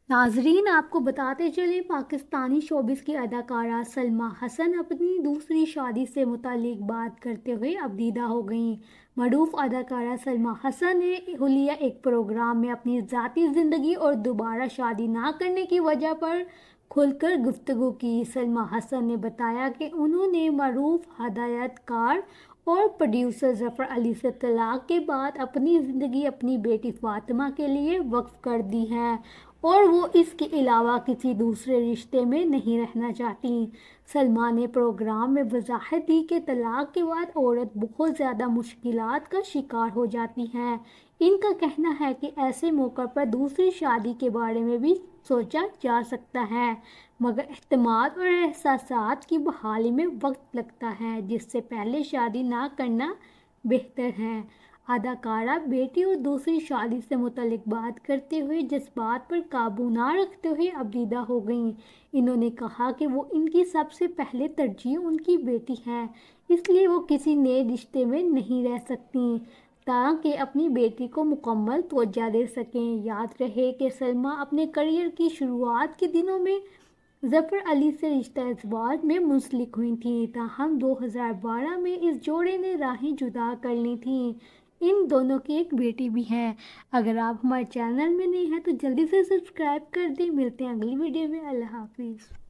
ناظرین، آپ کو بتاتے چلیں پاکستانی شوبز کی اداکارہ سلمیٰ حسن اپنی دوسری شادی سے متعلق بات کرتے ہوئے اب دیدہ ہو گئیں۔ معروف اداکارہ سلمیٰ حسن نے حلیہ ایک پروگرام میں اپنی ذاتی زندگی اور دوبارہ شادی نہ کرنے کی وجہ پر کھل کر گفتگو کی۔ سلمیٰ حسن نے بتایا کہ انہوں نے معروف ہدایت کار اور پروڈیوسر ظفر علی سے طلاق کے بعد اپنی زندگی اپنی بیٹی فاطمہ کے لیے وقف کر دی ہے اور وہ اس کے علاوہ کسی دوسرے رشتے میں نہیں رہنا چاہتی۔ سلمیٰ نے پروگرام میں وضاحت دی کہ طلاق کے بعد عورت بہت زیادہ مشکلات کا شکار ہو جاتی ہے۔ ان کا کہنا ہے کہ ایسے موقع پر دوسری شادی کے بارے میں بھی سوچا جا سکتا ہے، مگر اعتماد اور احساسات کی بحالی میں وقت لگتا ہے، جس سے پہلے شادی نہ کرنا بہتر ہے۔ اداکارہ بیٹی اور دوسری شادی سے متعلق بات کرتے ہوئے جذبات پر قابو نہ رکھتے ہوئے اب دیدہ ہو گئیں۔ انہوں نے کہا کہ وہ ان کی سب سے پہلے ترجیح ان کی بیٹی ہے، اس لیے وہ کسی نئے رشتے میں نہیں رہ سکتیں تاکہ اپنی بیٹی کو مکمل توجہ دے سکیں۔ یاد رہے کہ سلمیٰ اپنے کیریئر کی شروعات کے دنوں میں ظفر علی سے رشتہ ازدواج میں منسلک ہوئی تھیں، تاہم 2012 میں اس جوڑے نے راہیں جدا کر لی تھیں۔ ان دونوں کی ایک بیٹی بھی ہے۔ اگر آپ ہمارے چینل میں نئے ہیں تو جلدی سے سبسکرائب کر دیں۔ ملتے ہیں اگلی ویڈیو میں۔ اللہ حافظ۔